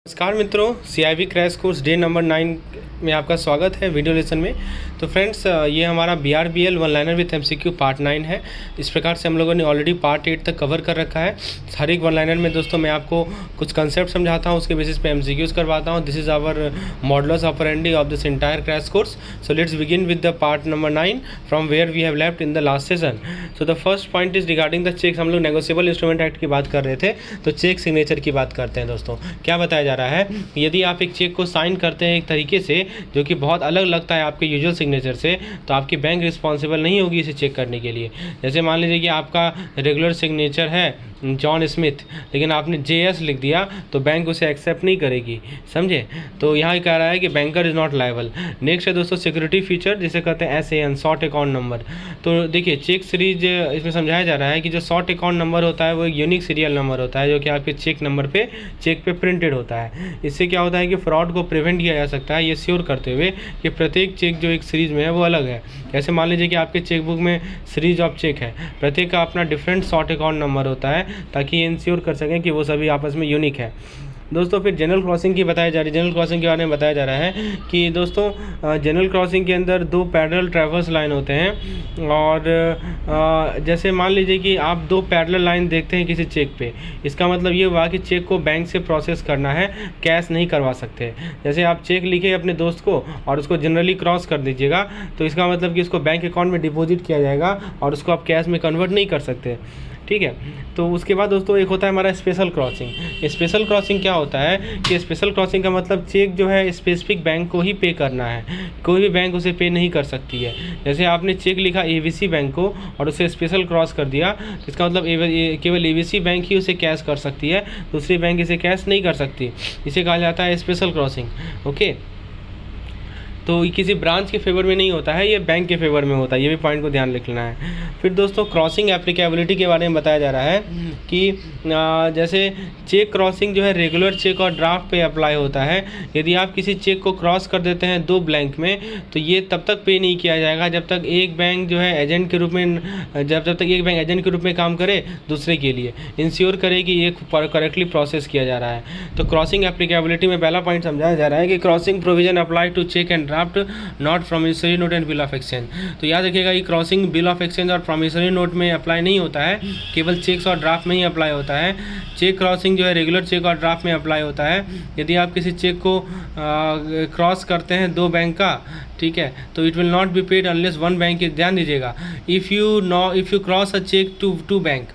नमस्कार मित्रों, CIV crash course day number 9 में आपका स्वागत है वीडियो लेसन में। तो फ्रेंड्स, ये हमारा BRBL one liner with MCQ part 9 है। इस प्रकार से हम लोगों ने ऑलरेडी पार्ट 8 तक कवर कर रखा है। हर एक वन लाइनर में दोस्तों मैं आपको कुछ कंसेप्ट समझाता हूँ, उसके बेसिस पे MCQs करवाता हूँ। This is our modulus operandi of this entire crash course. So let's begin with the part number 9 from where we have left in the last session. So the first point is regarding the cheques. हम लोग negotiable instrument act की बात कर रहे थे, तो check signature की बात करते हैं दोस्तों। क्या बताया जा रहा है, यदि आप एक चेक को साइन करते हैं एक तरीके से जो कि बहुत अलग लगता है आपके यूजुअल सिग्नेचर से, तो आपकी बैंक रिस्पॉन्सिबल नहीं होगी इसे चेक करने के लिए। जैसे मान लीजिए कि आपका रेगुलर सिग्नेचर है जॉन स्मिथ, लेकिन आपने JS लिख दिया तो बैंक उसे एक्सेप्ट नहीं करेगी, समझे। तो यहाँ कह रहा है कि banker is not liable. Next है दोस्तों सिक्योरिटी फीचर, जिसे कहते हैं SAN, शॉर्ट अकाउंट नंबर। तो देखिए चेक सीरीज इसमें समझाया जा रहा है कि जो शॉर्ट अकाउंट नंबर होता है वो एक यूनिक सीरियल नंबर होता है जो कि आपके चेक नंबर पे चेक पे प्रिंटेड होता है। इससे क्या होता है कि फ्रॉड को प्रिवेंट किया जा सकता है, ये श्योर करते हुए कि प्रत्येक चेक जो एक सीरीज़ में है वो अलग है। जैसे मान लीजिए कि आपके चेकबुक में सीरीज ऑफ चेक है, प्रत्येक का अपना डिफरेंट शॉर्ट अकाउंट नंबर होता है, ताकि ये इंश्योर कर सकें कि वो सभी आपस में यूनिक है। दोस्तों फिर जनरल क्रॉसिंग की बताई जा रही है। जनरल क्रॉसिंग के बारे में बताया जा रहा है कि दोस्तों जनरल क्रॉसिंग के अंदर दो पैरेलल ट्रैवर्स लाइन होते हैं, और जैसे मान लीजिए कि आप दो पैरेलल लाइन देखते हैं किसी चेक पे, इसका मतलब ये हुआ कि चेक को बैंक से प्रोसेस करना है, कैश नहीं करवा सकते। जैसे आप चेक लिखे अपने दोस्त को और उसको जनरली क्रॉस कर दीजिएगा, तो इसका मतलब कि उसको बैंक अकाउंट में डिपॉजिट किया जाएगा और उसको आप कैश में कन्वर्ट नहीं कर सकते, ठीक है। तो उसके बाद दोस्तों एक होता है हमारा स्पेशल क्रॉसिंग। स्पेशल क्रॉसिंग क्या होता है कि स्पेशल क्रॉसिंग का मतलब चेक जो है स्पेसिफिक बैंक को ही पे करना है, कोई भी बैंक उसे पे नहीं कर सकती है। जैसे आपने चेक लिखा ABC बैंक को और उसे स्पेशल क्रॉस कर दिया, तो इसका मतलब केवल ABC बैंक ही उसे कैश कर सकती है, दूसरी बैंक इसे कैश नहीं कर सकती। इसे कहा जाता है स्पेशल क्रॉसिंग, ओके। तो ये किसी ब्रांच के फेवर में नहीं होता है, ये बैंक के फेवर में होता है, ये भी पॉइंट को ध्यान रखना है। फिर दोस्तों क्रॉसिंग एप्लीकेबिलिटी के बारे में बताया जा रहा है कि जैसे चेक क्रॉसिंग जो है रेगुलर चेक और ड्राफ्ट पे अप्लाई होता है। यदि आप किसी चेक को क्रॉस कर देते हैं दो ब्लैंक में, तो ये तब तक पे नहीं किया जाएगा जब तक एक बैंक जो है एजेंट के रूप में जब तक एक बैंक एजेंट के रूप में काम करे दूसरे के लिए, इंश्योर करे कि ये करेक्टली प्रोसेस किया जा रहा है। तो क्रॉसिंग एप्लीकेबिलिटी में पहला पॉइंट समझाया जा रहा है कि crossing provision apply to cheque and draft, not promissory note and bill of exchange. तो याद रखिएगा ये क्रॉसिंग बिल ऑफ एक्सचेंज और प्रॉमिसरी नोट में अप्लाई नहीं होता है, केवल चेक्स और ड्राफ्ट में ही अप्लाई होता है। चेक क्रॉसिंग जो है रेगुलर चेक और ड्राफ्ट में अप्लाई होता है। यदि आप किसी चेक को क्रॉस करते हैं दो बैंक का, ठीक है, तो it will not be paid unless one bank. ध्यान दीजिएगा, if you cross a cheque to bank,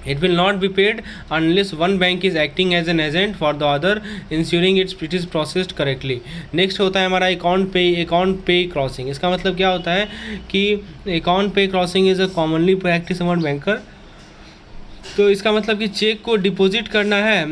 it will not be paid unless one bank is acting as an agent for the other, ensuring it is processed correctly. Next होता है हमारा account पे crossing. इसका मतलब क्या होता है कि अकाउंट पे crossing is a commonly practice among banker. तो इसका मतलब कि चेक को डिपॉजिट करना है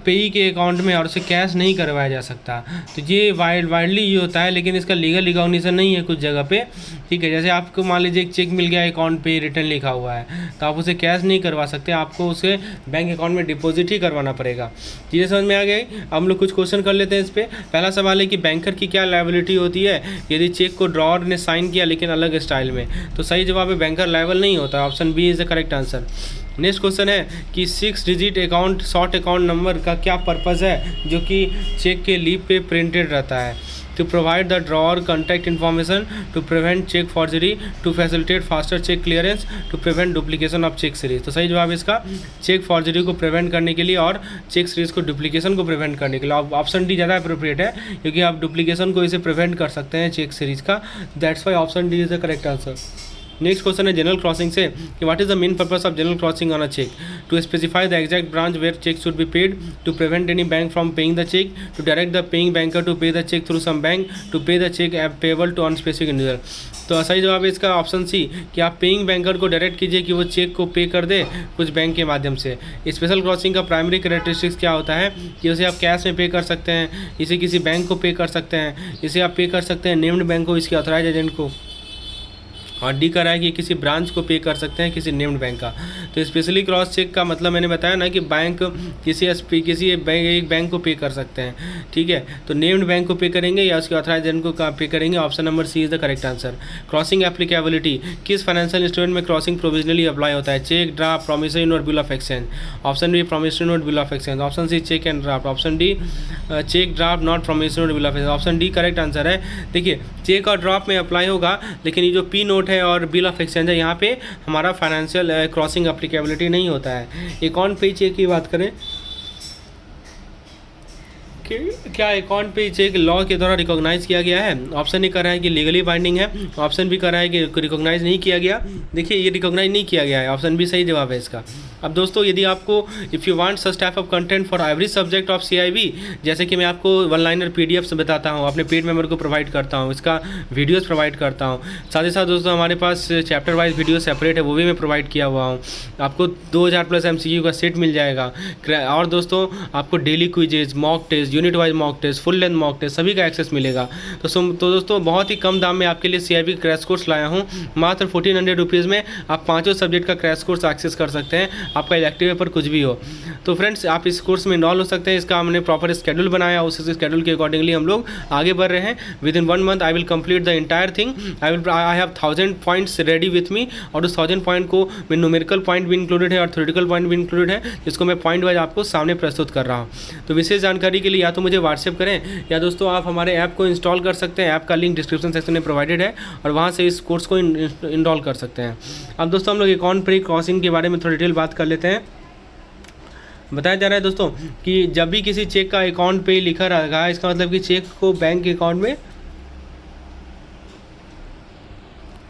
पेई के अकाउंट में और उसे कैश नहीं करवाया जा सकता। तो ये वाइडली ये होता है, लेकिन इसका लीगल रिकॉग्निशन नहीं है कुछ जगह पे, ठीक है। जैसे आपको मान लीजिए एक चेक मिल गया अकाउंट पे रिटर्न लिखा हुआ है, तो आप उसे कैश नहीं करवा सकते, आपको उसे बैंक अकाउंट में डिपॉजिट ही करवाना पड़ेगा। चीज़ें समझ में आ गई। अब हम लोग कुछ क्वेश्चन कर लेते हैं इस पर। पहला सवाल है कि बैंकर की क्या लायबिलिटी होती है यदि चेक को ड्रॉअर ने साइन किया लेकिन अलग स्टाइल में। तो सही जवाब है बैंकर लायबल नहीं होता, option B is the correct answer. Next question है कि 6 digit account short account number का क्या पर्पज़ है जो कि चेक के लीफ पे प्रिंटेड रहता है। To provide the drawer contact information, to prevent cheque forgery, to facilitate faster cheque clearance, to prevent duplication of cheque series. तो सही जवाब है इसका चेक फॉर्जरी को प्रिवेंट करने के लिए और चेक सीरीज को डुप्लीकेशन को प्रिवेंट करने के लिए। ऑप्शन डी ज़्यादा अप्रोप्रिएट है, क्योंकि आप डुप्लीकेशन को इसे प्रिवेंट कर सकते हैं चेक सीरीज का। That's why option D is the correct answer. Next question है जनरल क्रॉसिंग से कि what is the main purpose of general crossing on a cheque. To specify the exact branch where cheque should be paid, to prevent any bank from paying the cheque, to direct the paying banker to pay the cheque through some bank, to pay the cheque payable to unspecific individual. तो सही जवाब है इसका option C कि आप paying banker को direct कीजिए कि वो चेक को पे कर दे कुछ बैंक के माध्यम से। स्पेशल क्रॉसिंग का प्राइमरी कैरेक्टरिस्टिक्स क्या होता है कि उसे आप कैश में पे कर सकते हैं, इसे किसी बैंक को पे कर सकते हैं, इसे आप पे कर सकते हैं नेम्ड बैंक को, इसके ऑथराइज एजेंट को, और डी कर रहा है कि किसी ब्रांच को पे कर सकते हैं किसी नेम्ड बैंक का। तो स्पेशली क्रॉस चेक का मतलब मैंने बताया ना कि बैंक किसी एक बैंक को पे कर सकते हैं, ठीक है। तो नेम्ड बैंक को पे करेंगे या उसके ऑथराइज एजेंट को पे करेंगे। Option number C is the correct answer. Crossing applicability, किस फाइनेंशियल इंस्ट्रूमेंट में क्रॉसिंग प्रोविजनली अप्लाई होता है? Cheque, draft, promissory note, bill of exchange. Option B promissory note, bill of exchange. Option C cheque and draft. Option D cheque, draft, not promissory note, bill of exchange. Option D correct answer है। देखिए check और draft में apply होगा, लेकिन ये जो P note है और बिल ऑफ एक्सचेंज है यहाँ पे हमारा फाइनेंशियल क्रॉसिंग एप्लीकेबिलिटी नहीं होता है। एक ऑन पे चेक की बात करें कि क्या अकाउंट पे चेक लॉ के द्वारा रिकॉग्नाइज किया गया है? ऑप्शन ए कर रहा है कि लीगली बाइंडिंग है। ऑप्शन बी कर रहा है कि रिकॉग्नाइज नहीं किया गया। देखिए ये रिकॉग्नाइज नहीं किया गया है, ऑप्शन बी सही जवाब है इसका। अब दोस्तों यदि आपको if you want such type of content for every subject of CIB, जैसे कि मैं आपको वन लाइनर PDF बताता हूँ, अपने पेड मेंबर को प्रोवाइड करता हूँ, इसका वीडियोस प्रोवाइड करता हूँ, साथ ही साथ दोस्तों हमारे पास चैप्टर वाइज वीडियो सेपरेट है, वो भी मैं प्रोवाइड किया हुआ हूँ। आपको 2000+ MCQ का सेट मिल जाएगा। और दोस्तों आपको daily quizzes, mock test, unit wise mock test, full length mock test सभी का एक्सेस मिलेगा। तो दोस्तों बहुत ही कम दाम में आपके लिए CIB क्रैश कोर्स लाया हूँ। मात्र 1400 रुपीज़ में आप 5 सब्जेक्ट का क्रैश कोर्स एक्सेस कर सकते हैं, आपका इलेक्टिव पेपर कुछ भी हो। तो फ्रेंड्स आप इस कोर्स में इनरोल हो सकते हैं। इसका हमने प्रॉपर स्केड्यूल बनाया, उस स्केड्यूल के अकॉर्डिंगली हम लोग आगे बढ़ रहे हैं। With in 1 month I will complete the entire thing. I have 1000 points ready with me, और उस 1000 पॉइंट को में न्यूमेरिकल पॉइंट भी इंक्लूडेड है और थ्योरेटिकल पॉइंट भी इंक्लूडेड है, जिसको मैं पॉइंट वाइज आपको सामने प्रस्तुत कर रहा हूँ। तो विशेष जानकारी के लिए या तो मुझे व्हाट्सएप करें, या दोस्तों आप हमारे ऐप को इंस्टॉल कर सकते हैं। ऐप का लिंक डिस्क्रिप्शन सेक्शन में प्रोवाइडेड है, और वहाँ से इस कोर्स को इनरोल कर सकते हैं। अब दोस्तों हम लोग अकाउंट पे क्रॉसिंग के बारे में थोड़ी डिटेल बात कर लेते हैं। बताया जा रहा है दोस्तों कि जब भी किसी चेक का अकाउंट पे लिखा रहेगा, इसका मतलब कि चेक को बैंक के अकाउंट में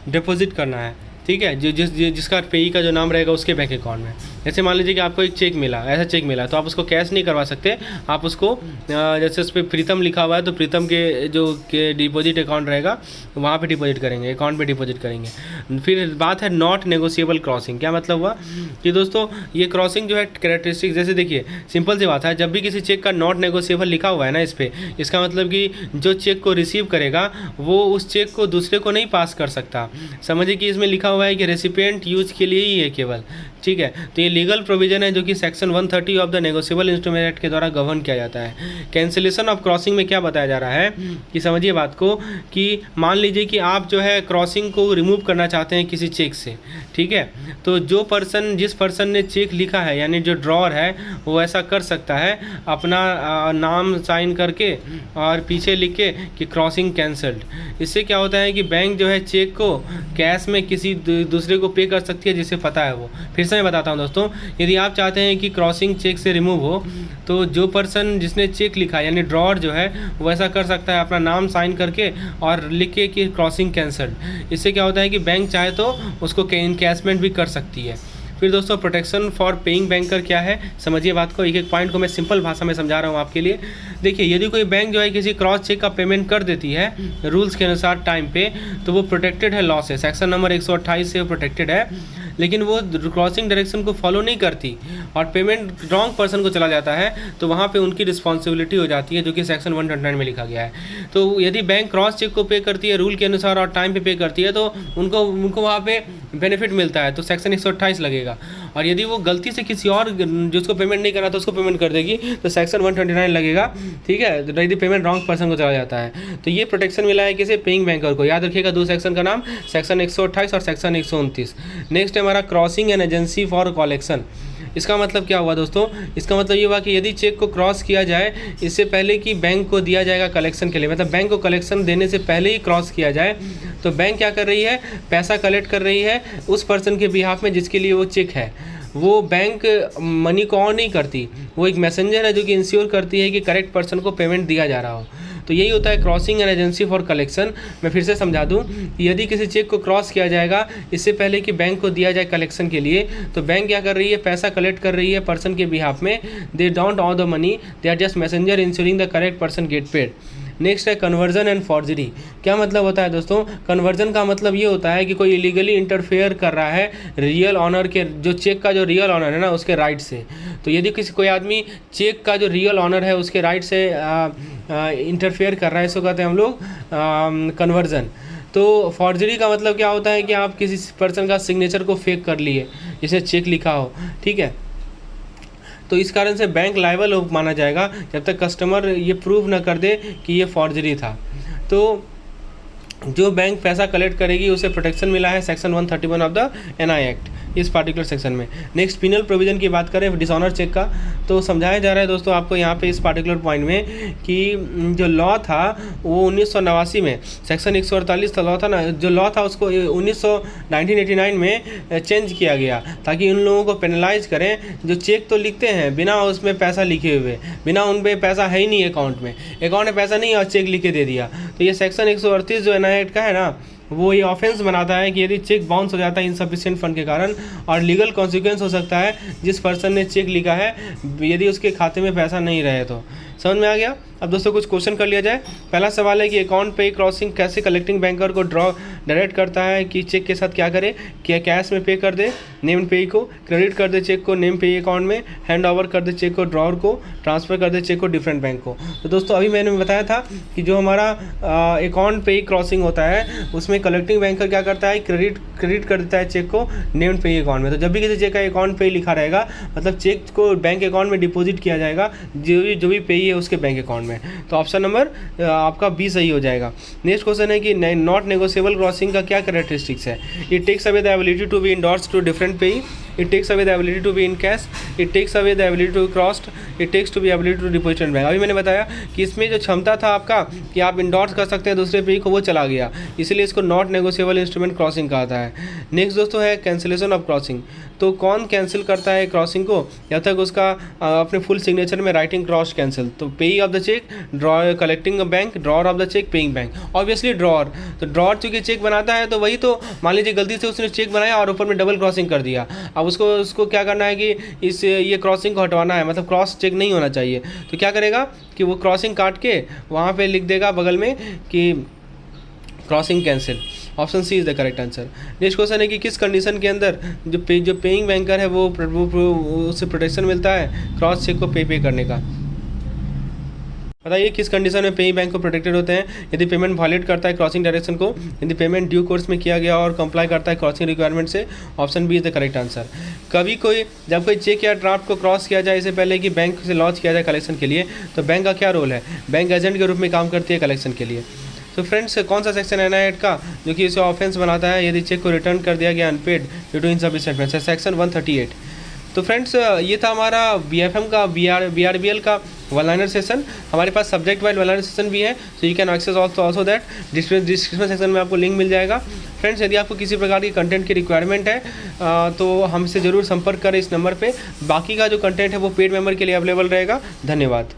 डिपॉजिट करना है, ठीक है। जिसका पेई का जो नाम रहेगा उसके बैंक अकाउंट में। जैसे मान लीजिए कि आपको एक चेक मिला, ऐसा चेक मिला, तो आप उसको कैश नहीं करवा सकते। आप उसको जैसे उस पर प्रीतम लिखा हुआ है, तो प्रीतम के जो के डिपॉजिट अकाउंट रहेगा वहाँ पे डिपॉजिट करेंगे, अकाउंट पे डिपॉजिट करेंगे। फिर बात है नॉट नेगोशिएबल क्रॉसिंग। क्या मतलब हुआ कि दोस्तों ये क्रॉसिंग जो है कैरेक्टरिस्टिक, जैसे देखिए सिंपल सी बात है, जब भी किसी चेक का नॉट नेगोशिएबल लिखा हुआ है ना इस पर, इसका मतलब कि जो चेक को रिसीव करेगा वो उस चेक को दूसरे को नहीं पास कर सकता। समझिए कि इसमें लिखा हुआ है कि रेसिपिएंट यूज के लिए ही है केवल, ठीक है। तो ये लीगल प्रोविजन है जो कि section 130 of the negotiable instrument act के द्वारा गवर्न किया जाता है। कैंसिलेशन ऑफ क्रॉसिंग में क्या बताया जा रहा है कि समझिए बात को, कि मान लीजिए कि आप जो है क्रॉसिंग को रिमूव करना चाहते हैं किसी चेक से, ठीक है। तो जिस पर्सन ने चेक लिखा है, यानी जो ड्रॉअर है, वो ऐसा कर सकता है अपना नाम साइन करके और पीछे लिख के कि क्रॉसिंग कैंसल्ड। इससे क्या होता है कि बैंक जो है चेक को कैश में किसी दूसरे को पे कर सकती है जिसे पता है वो। फिर से मैं बताता हूँ दोस्तों, यदि आप चाहते हैं कि क्रॉसिंग चेक से रिमूव हो, तो जो पर्सन जिसने चेक लिखा है यानी ड्रॉअर जो है वो ऐसा कर सकता है अपना नाम साइन करके और लिख के कि क्रॉसिंग कैंसल्ड। इससे क्या होता है कि बैंक चाहे तो उसको कैशमेंट भी कर सकती है। फिर दोस्तों प्रोटेक्शन फॉर पेइंग बैंकर क्या है, समझिए बात को। एक एक पॉइंट को मैं सिंपल भाषा में समझा रहा हूँ आपके लिए। देखिए यदि कोई बैंक जो है किसी क्रॉस चेक का पेमेंट कर देती है रूल्स के अनुसार टाइम पे, तो वो प्रोटेक्टेड है लॉ से, सेक्शन नंबर 128 से प्रोटेक्टेड है। लेकिन वो क्रॉसिंग डायरेक्शन को फॉलो नहीं करती और पेमेंट रॉन्ग पर्सन को चला जाता है, तो वहाँ पे उनकी रिस्पॉन्सिबिलिटी हो जाती है, जो कि सेक्शन 129 में लिखा गया है। तो यदि बैंक क्रॉस चेक को पे करती है रूल के अनुसार और टाइम पे करती है, तो उनको वहाँ पे बेनिफिट मिलता है, तो सेक्शन 128 लगेगा। और यदि वो गलती से किसी और जिसको पेमेंट नहीं करना तो उसको पेमेंट कर देगी, तो सेक्शन 129 लगेगा, ठीक है। यदि पेमेंट रॉन्ग पर्सन को चला जाता है, तो ये प्रोटेक्शन मिला है किसे, पेइंग बैंकर को। याद रखिएगा दो सेक्शन का नाम, सेक्शन 128 और सेक्शन 129। नेक्स्ट है हमारा crossing an agency for collection. इसका मतलब क्या हुआ दोस्तों, इसका मतलब ये हुआ कि यदि चेक को क्रॉस किया जाए इससे पहले कि बैंक को दिया जाएगा कलेक्शन के लिए, मतलब बैंक को कलेक्शन देने से पहले ही क्रॉस किया जाए, तो बैंक क्या कर रही है, पैसा कलेक्ट कर रही है उस पर्सन के बिहाफ में जिसके लिए वो चेक है। वो बैंक मनी को ऑन नहीं करती, वो एक मैसेंजर है जो कि इंश्योर करती है कि करेक्ट पर्सन को पेमेंट दिया जा रहा हो। तो यही होता है crossing an agency for collection. मैं फिर से समझा दूं कि यदि किसी चेक को क्रॉस किया जाएगा इससे पहले कि बैंक को दिया जाए कलेक्शन के लिए, तो बैंक क्या कर रही है, पैसा कलेक्ट कर रही है पर्सन के बिहाफ में। They don't own the money, they are just messenger insuring the correct person get paid. Next है कन्वर्जन एंड फॉर्जरी। क्या मतलब होता है दोस्तों, कन्वर्जन का मतलब ये होता है कि कोई इलीगली इंटरफेयर कर रहा है रियल ऑनर के, जो चेक का जो रियल ऑनर है ना उसके राइट से। तो यदि कोई आदमी चेक का जो रियल ऑनर है उसके राइट से इंटरफेयर कर रहा है, इसको कहते हैं हम लोग कन्वर्जन। तो फॉर्जरी का मतलब क्या होता है कि आप किसी पर्सन का सिग्नेचर को फेक कर लिए, जिसने चेक लिखा हो, ठीक है। तो इस कारण से बैंक लायबल माना जाएगा जब तक कस्टमर ये प्रूव ना कर दे कि ये फॉर्जरी था। तो जो बैंक पैसा कलेक्ट करेगी उसे प्रोटेक्शन मिला है section 131 of the NI act, इस पार्टिकुलर सेक्शन में। नेक्स्ट पिनल प्रोविजन की बात करें डिसऑनर चेक का, तो समझाया जा रहा है दोस्तों आपको यहाँ पे इस पार्टिकुलर पॉइंट में कि जो लॉ था वो 1989 में सेक्शन 148 लॉ था ना, जो लॉ था उसको 1989 में चेंज किया गया ताकि उन लोगों को पेनलाइज करें जो चेक तो लिखते हैं बिना उसमें पैसा लिखे हुए, बिना उन पर पैसा है ही नहीं अकाउंट में पैसा नहीं है और चेक लिख के दे दिया। तो ये सेक्शन 138 जो एनआई एक्ट का है ना, वो ये ऑफेंस बनाता है कि यदि चेक बाउंस हो जाता है इनसफिशिएंट फंड के कारण, और लीगल कॉन्सिक्वेंस हो सकता है जिस पर्सन ने चेक लिखा है यदि उसके खाते में पैसा नहीं रहे तो। समझ में आ गया। अब दोस्तों कुछ क्वेश्चन कर लिया जाए। पहला सवाल है कि अकाउंट पे क्रॉसिंग कैसे कलेक्टिंग बैंकर को डायरेक्ट करता है कि चेक के साथ क्या करे, क्या कैश में पे कर दे नेम्ड पेई को, क्रेडिट कर दे चेक को नेम पेई अकाउंट में, हैंड ओवर कर दे चेक को ड्रॉअर को, ट्रांसफ़र कर दे चेक को डिफरेंट बैंक को। तो दोस्तों अभी मैंने बताया था कि जो हमारा अकाउंट पे क्रॉसिंग होता है उसमें कलेक्टिंग बैंकर क्या करता है, क्रेडिट कर देता है चेक को नेम्ड पेई अकाउंट में। तो जब भी किसी चेक का अकाउंट पे लिखा रहेगा मतलब चेक को बैंक अकाउंट में डिपॉजिट किया जाएगा जो भी पेई है उसके बैंक अकाउंट में। तो ऑप्शन नंबर आपका बी सही हो जाएगा। नेक्स्ट क्वेश्चन है कि नॉट नेगोशिएबल क्रॉसिंग का क्या कैरेक्टरिस्टिक्स है। It takes away the ability to be endorsed to different payee, it takes away the ability to be in cash, it takes away the ability to crossed, it takes to be ability to deposit in bank। अभी मैंने बताया कि इसमें जो क्षमता था आपका कि आप इंडोर्स कर सकते हैं दूसरे पेई को, वो चला गया, इसलिए इसको नॉट नेगोशिएबल इंस्ट्रूमेंट क्रॉसिंग कहता है। नेक्स्ट दोस्तों है कैंसिलेशन ऑफ क्रॉसिंग। तो कौन कैंसिल करता है क्रॉसिंग को जब तक उसका अपने फुल सिग्नेचर में राइटिंग क्रॉस कैंसिल। तो payee of the cheque, draw collecting bank, drawer of the cheque, paying bank. Obviously drawer, तो ड्रॉअर चूँकि चेक बनाता है तो वही तो मान लीजिए गलती से उसने चेक बनाया और ऊपर में डबल क्रॉसिंग कर दिया। अब उसको क्या करना है कि ये क्रॉसिंग को हटवाना है, मतलब क्रॉस चेक नहीं होना चाहिए। तो क्या करेगा कि वो क्रॉसिंग काट के वहाँ पे लिख देगा बगल में कि crossing cancel. Option C is the correct answer. Next question है कि किस कंडीशन के अंदर जो पेइंग बैंकर है वो उससे प्रोटेक्शन मिलता है क्रॉस चेक को पे करने का। बताइए किस कंडीशन में पेइंग बैंक को प्रोटेक्टेड होते हैं। यदि पेमेंट वॉलेट करता है क्रॉसिंग डायरेक्शन को, यदि पेमेंट ड्यू कोर्स में किया गया और कंप्लाई करता है क्रॉसिंग रिक्वायरमेंट से। Option B is the correct answer. जब कोई चेक या ड्राफ्ट को क्रॉस किया जाए इससे पहले कि बैंक से लॉन्च किया जाए कलेक्शन के लिए, तो बैंक का क्या रोल है। बैंक एजेंट के रूप में काम करती है कलेक्शन के लिए। तो फ्रेंड्स कौन सा सेक्शन है एनआई एक्ट का जो कि इसे ऑफेंस बनाता है यदि चेक को रिटर्न कर दिया गया unpaid due to insufficient funds, section 138। तो फ्रेंड्स ये था हमारा बीएफएम का बीआरबीएल का वन लाइनर सेशन। हमारे पास subject wise one liner session भी है, so you can access also that. Description section में आपको लिंक मिल जाएगा। फ्रेंड्स यदि आपको किसी प्रकार की कंटेंट की रिक्वायरमेंट है तो हमसे ज़रूर संपर्क करें इस नंबर पे। बाकी का जो कंटेंट है वो पेड मेंबर के लिए अवेलेबल रहेगा। धन्यवाद।